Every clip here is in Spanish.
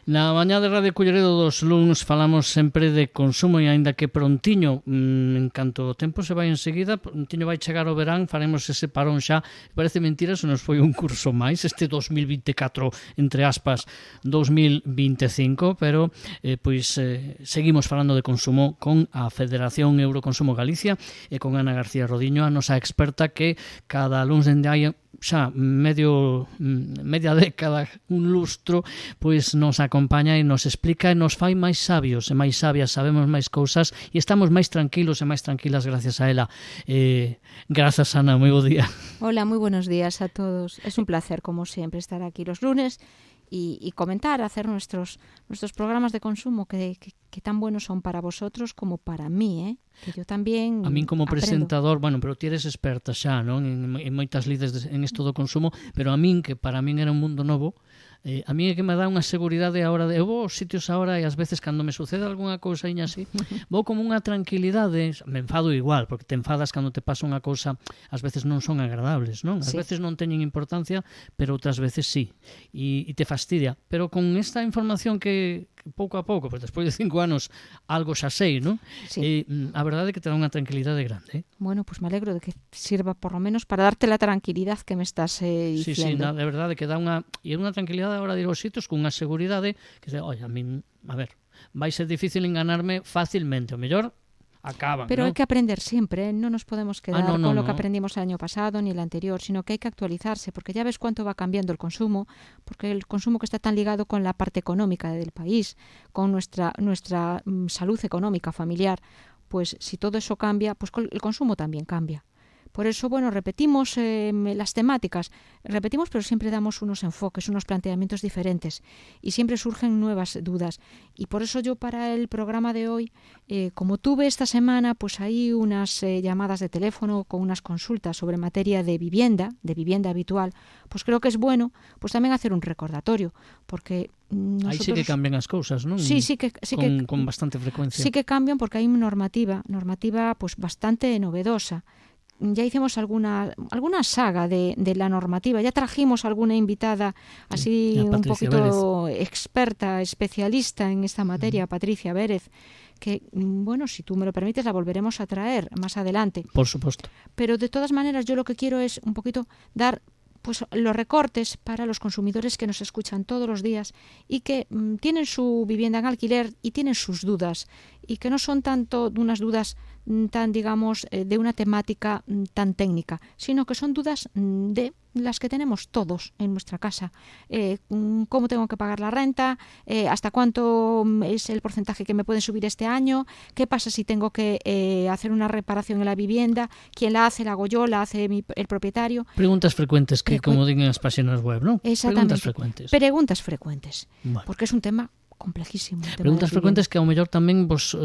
Na mañá de Radio Culleredo dos luns falamos sempre de consumo e aínda que prontiño, en canto o tempo se vai enseguida, prontiño vai chegar o verán, faremos ese parón xa. Parece mentira, se nos foi un curso máis este 2024, entre aspas, 2025, pero seguimos falando de consumo con a Federación Euroconsumo Galicia e con Ana García Rodiño, a nosa experta que cada luns dende hai xa media década, un lustro, pois nos acompaña e nos explica e nos fai máis sabios e máis sabias, sabemos máis cousas e estamos máis tranquilos e máis tranquilas gracias a ela. Grazas, Ana, moi bo día. Hola, muy buenos días a todos. Es un placer, como siempre, estar aquí los lunes y comentar, hacer nuestros programas de consumo que tan buenos son para vosotros como para mí, que yo también a min como aprendo. Presentador, bueno, pero ti eres experta xa, non? En moitas lides en isto do consumo, pero a min, que para min era un mundo novo, a mí é que me dá unha seguridade a hora de... Eu vou aos sitios agora e ás veces cando me sucede algunha cousainha así, vou como unha tranquilidade, me enfado igual, porque te enfadas cando te pasa unha cousa, ás veces non son agradables, non? Ás veces non teñen importancia, pero outras veces sí, e te fastidia. Pero con esta información que pouco a pouco, pues despois de 5 anos, algo xa sei, non? Sí. A verdade é que te dá unha tranquilidade grande. Bueno, pues me alegro de que sirva por lo menos para darte la tranquilidad que me estás diciendo. Sí, de verdade que dá unha tranquilidade a hora de ir aos sitios con unha seguridade que se, a ver, vai ser difícil enganarme facilmente, o mellor acaban, pero ¿no? hay que aprender siempre, no nos podemos quedar no, con lo que aprendimos el año pasado ni el anterior, sino que hay que actualizarse, porque ya ves cuánto va cambiando el consumo, porque el consumo que está tan ligado con la parte económica del país, con nuestra salud económica familiar, pues si todo eso cambia, pues el consumo también cambia. Por eso, bueno, repetimos las temáticas, pero siempre damos unos enfoques, unos planteamientos diferentes y siempre surgen nuevas dudas. Y por eso yo para el programa de hoy, como tuve esta semana, pues hay unas llamadas de teléfono con unas consultas sobre materia de vivienda habitual, pues creo que es bueno pues también hacer un recordatorio, porque nosotros... Aí sí que cambian as cousas, non? Sí, con bastante frecuencia. Sí que cambian porque hay normativa pues bastante novedosa. Ya hicimos alguna saga de la normativa, ya trajimos alguna invitada así un poquito Vélez, experta, especialista en esta materia, Patricia Vélez, que, bueno, si tú me lo permites, la volveremos a traer más adelante. Por supuesto. Pero de todas maneras yo lo que quiero es un poquito dar pues los recortes para los consumidores que nos escuchan todos los días y que tienen su vivienda en alquiler y tienen sus dudas y que no son tanto unas dudas tan, digamos, de una temática tan técnica, sino que son dudas de las que tenemos todos en nuestra casa. ¿Cómo tengo que pagar la renta? ¿Hasta cuánto es el porcentaje que me pueden subir este año? ¿Qué pasa si tengo que hacer una reparación en la vivienda? ¿Quién la hace? ¿La hago yo? ¿La hace el propietario? Preguntas frecuentes que, como digan las páginas web, ¿no? Exactamente. Preguntas frecuentes. Bueno. Porque es un tema complejísimo. Preguntas frecuentes que ao mellor tamén vos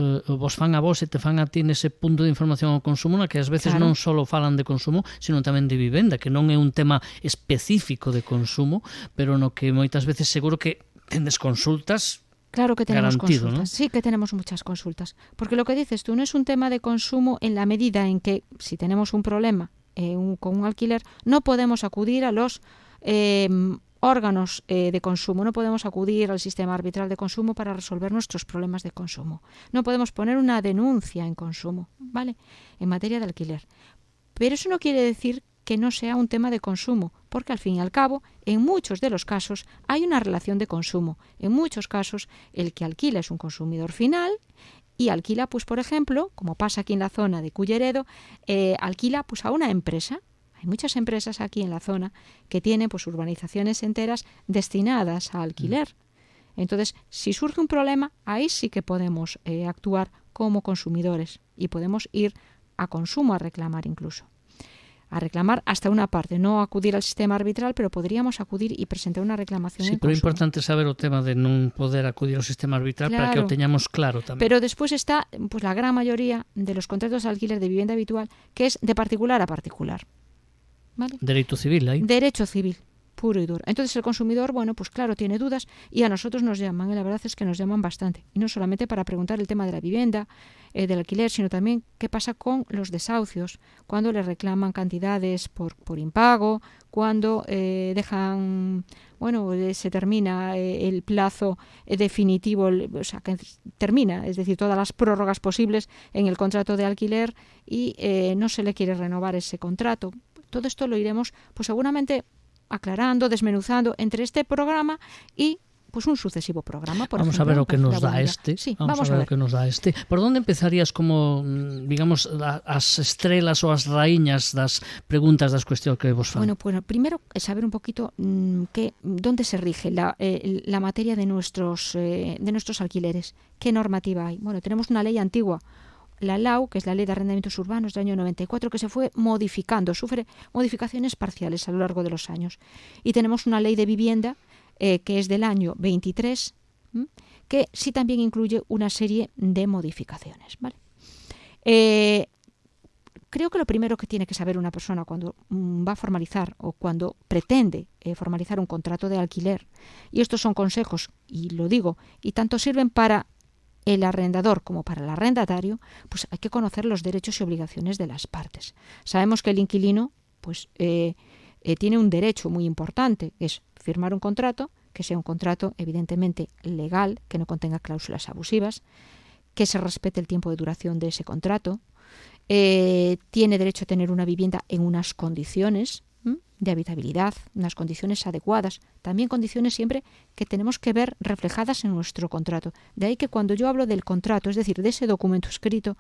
fan a vos e te fan a ti nese punto de información ao consumo, na que ás veces non só falan de consumo, sino tamén de vivenda, que non é un tema específico de consumo, pero no que moitas veces seguro que tendes consultas. Claro que tenemos consultas, ¿no? Sí que tenemos muchas consultas, porque lo que dices tú no es un tema de consumo en la medida en que si tenemos un problema con un alquiler, no podemos acudir a los órganos de consumo, no podemos acudir al sistema arbitral de consumo para resolver nuestros problemas de consumo. No podemos poner una denuncia en consumo, ¿vale? En materia de alquiler. Pero eso no quiere decir que no sea un tema de consumo, porque al fin y al cabo, en muchos de los casos hay una relación de consumo. En muchos casos, el que alquila es un consumidor final y alquila, pues por ejemplo, como pasa aquí en la zona de Culleredo, alquila pues a una empresa. Hay muchas empresas aquí en la zona que tienen pues urbanizaciones enteras destinadas a alquiler. Entonces, si surge un problema, ahí sí que podemos actuar como consumidores y podemos ir a consumo a reclamar incluso. A reclamar hasta una parte, no acudir al sistema arbitral, pero podríamos acudir y presentar una reclamación en consumo. Sí, pero é importante saber o tema de non poder acudir ao sistema arbitral para que o teñamos claro tamén. Pero despois está pues la gran mayoría de los contratos de alquiler de vivienda habitual, que es de particular a particular. ¿Vale? Dereito civil, aí. Derecho civil. puro y duro. Entonces el consumidor, bueno, pues claro, tiene dudas y a nosotros nos llaman, y la verdad es que nos llaman bastante. Y no solamente para preguntar el tema de la vivienda, del alquiler, sino también qué pasa con los desahucios, cuando les reclaman cantidades por impago, cuando dejan, bueno, se termina el plazo definitivo, o sea, que termina, es decir, todas las prórrogas posibles en el contrato de alquiler y no se le quiere renovar ese contrato. Todo esto lo iremos, pues seguramente aclarando, desmenuzando entre este programa y pues un sucesivo programa. Vamos a ver lo que nos dá este. Sí, vamos a ver o que nos dá este. Por onde empezarías como, digamos, as estrelas ou as raíñas das preguntas das cuestións que vos fan? Bueno, primero saber un poquito dónde se rige la materia de nuestros alquileres. ¿Qué normativa hay? Bueno, tenemos una ley antigua, la LAU, que es la Ley de Arrendamientos Urbanos del año 94, que se fue modificando, sufre modificaciones parciales a lo largo de los años. Y tenemos una ley de vivienda que es del año 23, que sí también incluye una serie de modificaciones, ¿vale? Creo que lo primero que tiene que saber una persona cuando va a formalizar o cuando pretende formalizar un contrato de alquiler, y estos son consejos, y lo digo, y tanto sirven para el arrendador como para el arrendatario, pues hay que conocer los derechos y obligaciones de las partes. Sabemos que el inquilino pues tiene un derecho muy importante, que es firmar un contrato, que sea un contrato evidentemente legal, que no contenga cláusulas abusivas, que se respete el tiempo de duración de ese contrato, tiene derecho a tener una vivienda en unas condiciones de habitabilidad, unas condiciones adecuadas, también condiciones siempre que tenemos que ver reflejadas en nuestro contrato. De ahí que cuando yo hablo del contrato, es decir, de ese documento escrito,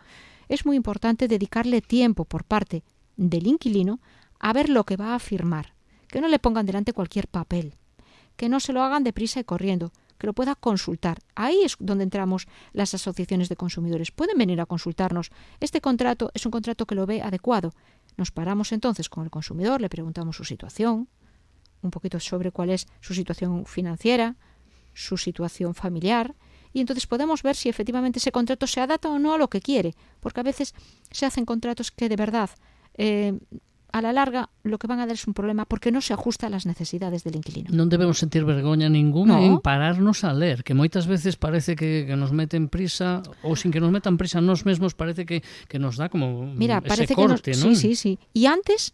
es muy importante dedicarle tiempo por parte del inquilino a ver lo que va a firmar, que no le pongan delante cualquier papel, que no se lo hagan deprisa y corriendo, que lo pueda consultar. Ahí es donde entramos las asociaciones de consumidores. Pueden venir a consultarnos. Este contrato es un contrato que lo ve adecuado. Nos paramos entonces con el consumidor, le preguntamos su situación, un poquito sobre cuál es su situación financiera, su situación familiar, y entonces podemos ver si efectivamente ese contrato se adapta o no a lo que quiere, porque a veces se hacen contratos que de verdad a la larga lo que van a dar es un problema porque no se ajusta a las necesidades del inquilino. Non debemos sentir vergoña ninguna en pararnos a ler, que moitas veces parece que nos meten prisa, ou sin que nos metan prisa nós mesmos parece que nos dá como ese corte, ¿no? Sí. Y antes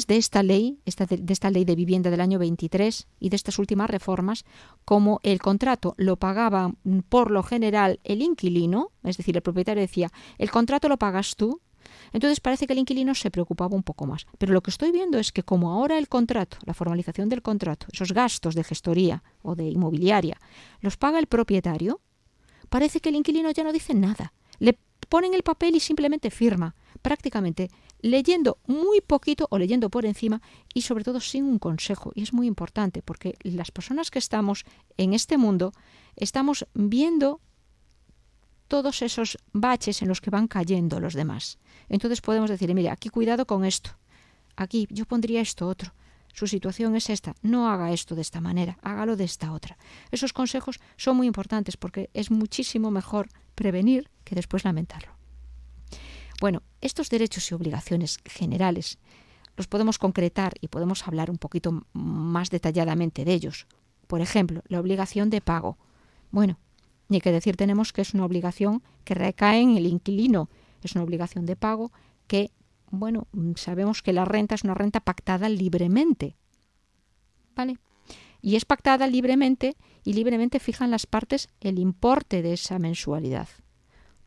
de esta ley, de esta ley de vivienda del año 23 y de estas últimas reformas, como el contrato lo pagaba por lo general el inquilino, es decir, el propietario decía, el contrato lo pagas tú, entonces parece que el inquilino se preocupaba un poco más. Pero lo que estoy viendo es que como ahora el contrato, la formalización del contrato, esos gastos de gestoría o de inmobiliaria, los paga el propietario, parece que el inquilino ya no dice nada. Le ponen el papel y simplemente firma, prácticamente leyendo muy poquito o leyendo por encima y sobre todo sin un consejo. Y es muy importante porque las personas que estamos en este mundo estamos viendo todos esos baches en los que van cayendo los demás. Entonces podemos decirle, mire, aquí cuidado con esto, aquí yo pondría esto otro, su situación es esta, no haga esto de esta manera, hágalo de esta otra. Esos consejos son muy importantes porque es muchísimo mejor prevenir que después lamentarlo. Bueno, estos derechos y obligaciones generales los podemos concretar y podemos hablar un poquito más detalladamente de ellos. Por ejemplo, la obligación de pago. Bueno, ni que decir tenemos que es una obligación que recae en el inquilino. Es una obligación de pago que, bueno, sabemos que la renta es una renta pactada libremente, ¿vale? Y es pactada libremente y libremente fijan las partes el importe de esa mensualidad.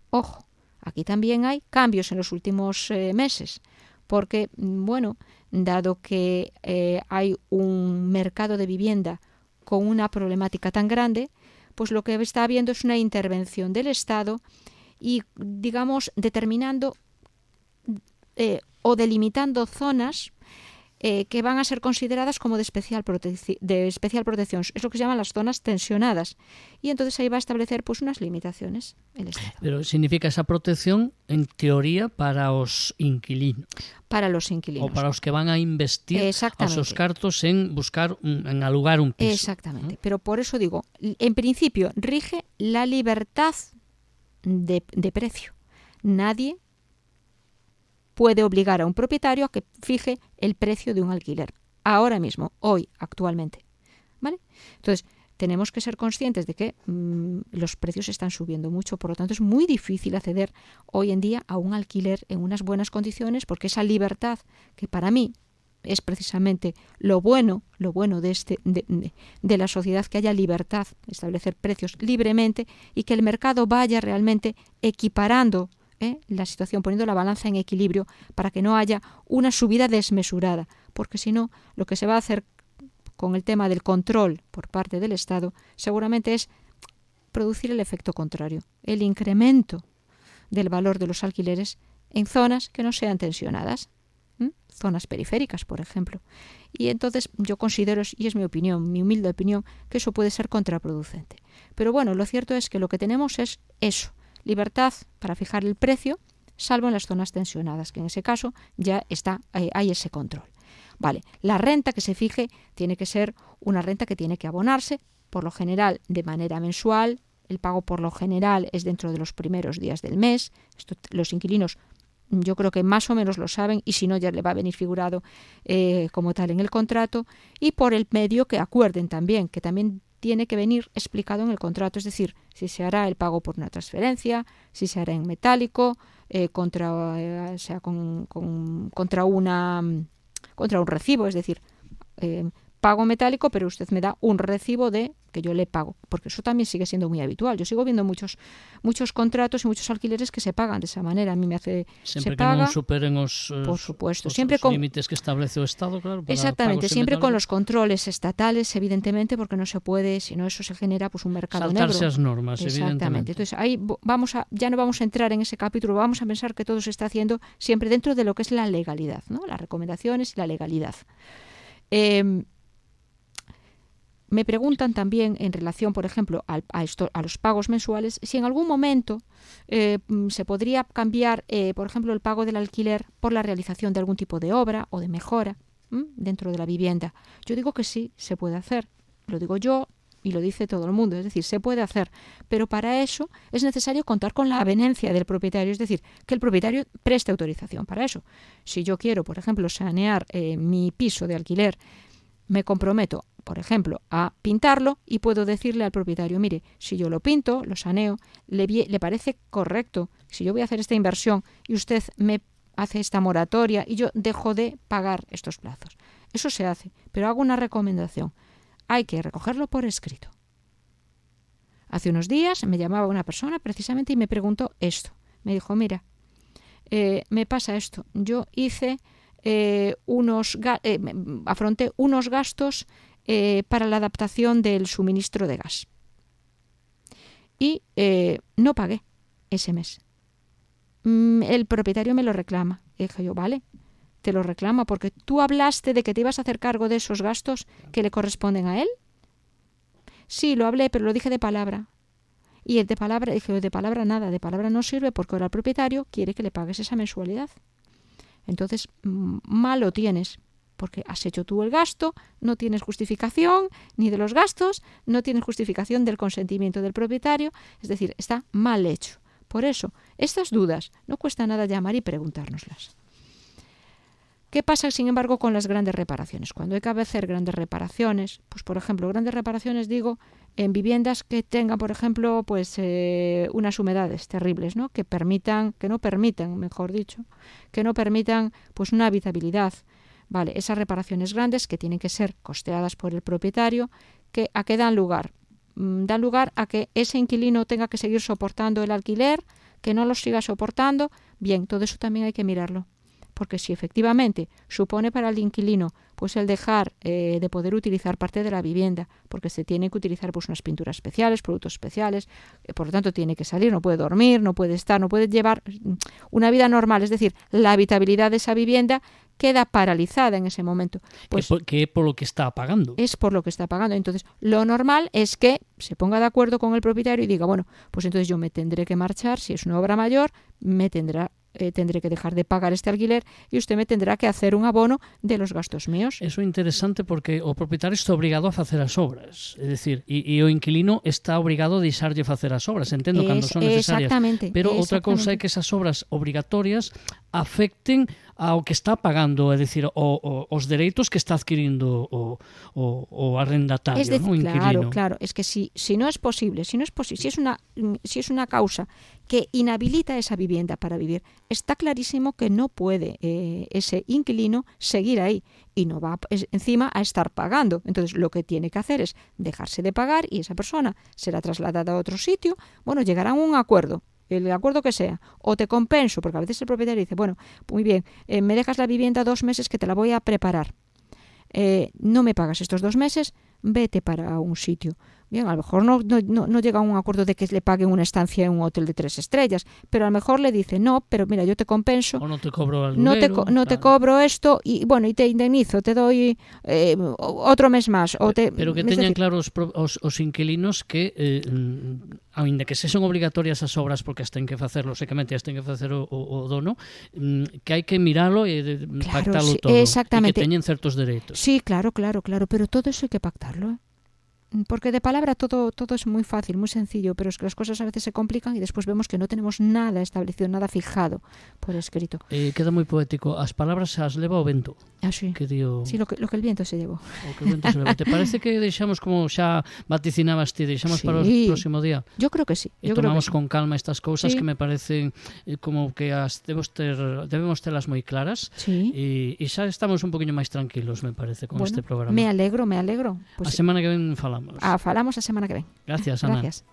Ojo, aquí también hay cambios en los últimos meses, porque, bueno, dado que hay un mercado de vivienda con una problemática tan grande, pues lo que está habiendo es una intervención del Estado y, digamos, determinando o delimitando zonas que van a ser consideradas como de especial protección. Es lo que se llaman las zonas tensionadas. Y entonces ahí va a establecer pues unas limitaciones el Estado. Pero significa esa protección, en teoría, para os inquilinos. Para los inquilinos. O para os que van a investir os seus cartos en buscar, en alugar un piso. Exactamente. Pero por eso digo, en principio rige la libertad de precio. Nadie puede obligar a un propietario a que fije el precio de un alquiler. ahora mismo, hoy, actualmente. ¿Vale? Entonces, tenemos que ser conscientes de que los precios están subiendo mucho, por lo tanto es muy difícil acceder hoy en día a un alquiler en unas buenas condiciones, porque esa libertad, que para mí es precisamente lo bueno de la sociedad, que haya libertad, establecer precios libremente y que el mercado vaya realmente equiparando la situación, poniendo la balanza en equilibrio para que no haya una subida desmesurada, porque si no, lo que se va a hacer con el tema del control por parte del Estado seguramente es producir el efecto contrario, el incremento del valor de los alquileres en zonas que no sean tensionadas, zonas periféricas, por ejemplo. Y entonces yo considero, y es mi opinión, mi humilde opinión, que eso puede ser contraproducente. Pero bueno, lo cierto es que lo que tenemos es eso, libertad para fijar el precio, salvo en las zonas tensionadas, que en ese caso ya hay ese control. Vale, la renta que se fije tiene que ser una renta que tiene que abonarse, por lo general de manera mensual. El pago por lo general es dentro de los primeros días del mes. Esto, los inquilinos yo creo que más o menos lo saben, y si no ya le va a venir figurado como tal en el contrato, y por el medio que acuerden también, que también tiene que venir explicado en el contrato, es decir, si se hará el pago por una transferencia, si se hará en metálico, contra un recibo, es decir, pago metálico, pero usted me da un recibo de que yo le pago, porque eso también sigue siendo muy habitual. Yo sigo viendo muchos contratos y muchos alquileres que se pagan de esa manera. A mí me hace sempre se que paga, non superen os por supuesto, siempre con límites que establece o Estado, claro, para exactamente, pagos siempre con ilegales. los controles estatales, evidentemente, porque no se puede, si no eso se genera pues un mercado Saltarse negro. as normas, Exactamente. evidentemente. Entonces ahí ya no vamos a entrar en ese capítulo, vamos a pensar que todo se está haciendo siempre dentro de lo que es la legalidad, ¿no? Las recomendaciones y la legalidad. Me preguntan también en relación, por ejemplo, a los pagos mensuales, si en algún momento se podría cambiar, por ejemplo, el pago del alquiler por la realización de algún tipo de obra o de mejora dentro de la vivienda. Yo digo que sí, se puede hacer. Lo digo yo y lo dice todo el mundo, es decir, se puede hacer. Pero para eso es necesario contar con la avenencia del propietario, es decir, que el propietario preste autorización para eso. Si yo quiero, por ejemplo, sanear mi piso de alquiler, me comprometo, por ejemplo, a pintarlo y puedo decirle al propietario, mire, si yo lo pinto, lo saneo, le parece correcto, si yo voy a hacer esta inversión y usted me hace esta moratoria y yo dejo de pagar estos plazos. Eso se hace, pero hago una recomendación. Hay que recogerlo por escrito. Hace unos días me llamaba una persona precisamente y me preguntó esto. Me dijo, mira, me pasa esto. Yo afronté unos gastos para la adaptación del suministro de gas. Y no pagué ese mes. El propietario me lo reclama. Y dije yo, vale, te lo reclama porque tú hablaste de que te ibas a hacer cargo de esos gastos que le corresponden a él. Sí, lo hablé, pero lo dije de palabra. Y el de palabra, dije, de palabra nada, de palabra no sirve porque ahora el propietario quiere que le pagues esa mensualidad. Entonces, mal lo tienes, porque has hecho tú el gasto, no tienes justificación ni de los gastos, no tienes justificación del consentimiento del propietario, es decir, está mal hecho. Por eso, estas dudas no cuesta nada llamar y preguntárnoslas. ¿Qué pasa, sin embargo, con las grandes reparaciones? Cuando hay que hacer grandes reparaciones, pues por ejemplo, grandes reparaciones digo en viviendas que tengan, por ejemplo, pues unas humedades terribles, ¿no? Que no permitan pues una habitabilidad. Vale, esas reparaciones grandes que tienen que ser costeadas por el propietario, ¿a qué dan lugar? Dan lugar a que ese inquilino tenga que seguir soportando el alquiler, que no lo siga soportando. Bien, todo eso también hay que mirarlo. Porque si efectivamente supone para el inquilino pues el dejar de poder utilizar parte de la vivienda, porque se tiene que utilizar pues unas pinturas especiales, productos especiales, por lo tanto tiene que salir, no puede dormir, no puede estar, no puede llevar una vida normal, es decir, la habitabilidad de esa vivienda queda paralizada en ese momento. Pues, que por lo que está pagando. Es por lo que está pagando. Entonces, lo normal es que se ponga de acuerdo con el propietario y diga, bueno, pues entonces yo me tendré que marchar, si es una obra mayor, tendré que dejar de pagar este alquiler y usted me tendrá que hacer un abono de los gastos míos. Eso é interesante porque o propietario está obrigado a facer as obras, é dicir, e o inquilino está obrigado a deixarlle facer as obras, entendo, cando son necesarias. Exactamente. Pero outra cousa é que esas obras obrigatorias afecten ao que está pagando, é dicir, os dereitos que está adquirindo o arrendatario, Es decir, ¿no? O inquilino. claro, es que si no es posible, si es una causa que inhabilita esa vivienda para vivir, está clarísimo que no puede ese inquilino seguir ahí y no va encima a estar pagando. Entonces lo que tiene que hacer es dejarse de pagar y esa persona será trasladada a otro sitio. Bueno, llegará a un acuerdo, el acuerdo que sea, o te compenso, porque a veces el propietario dice, bueno, muy bien, me dejas la vivienda 2 meses que te la voy a preparar. No me pagas estos 2 meses, vete para un sitio. Bien, a lo mejor no llega a un acuerdo de que le paguen una estancia en un hotel de 3 estrellas, pero a lo mejor le dice, no, pero mira, yo te compenso. O no te cobro algo. No te cobro esto y bueno, y te indemnizo, te doy otro mes más. Pero que teñan claro os inquilinos que, aínda que se son obligatorias as obras porque as ten que facer, lógicamente as ten que facer o dono, que hai que miralo e pactalo todo. Exactamente. E que teñen certos dereitos. Sí, claro, pero todo eso hay que pactarlo, porque de palabra todo es muy fácil, muy sencillo, pero es que las cosas a veces se complican y después vemos que no tenemos nada establecido, nada fijado por escrito. Queda moi poético, as palabras as leva o vento. Sí. Que dio... Sí, lo que el viento se llevó. O que o vento se leva. Te parece que deixamos, como xa vaticinabas ti, deixamos para o próximo día? Yo creo que sí. E tomamos con calma estas cousas que me parecen como que as debemos telas moi claras. Sí. E xa estamos un poquinho máis tranquilos, me parece, con este programa. Me alegro. Pues a semana que ven falamos. Falamos a semana que ven. Gracias, Ana. Gracias.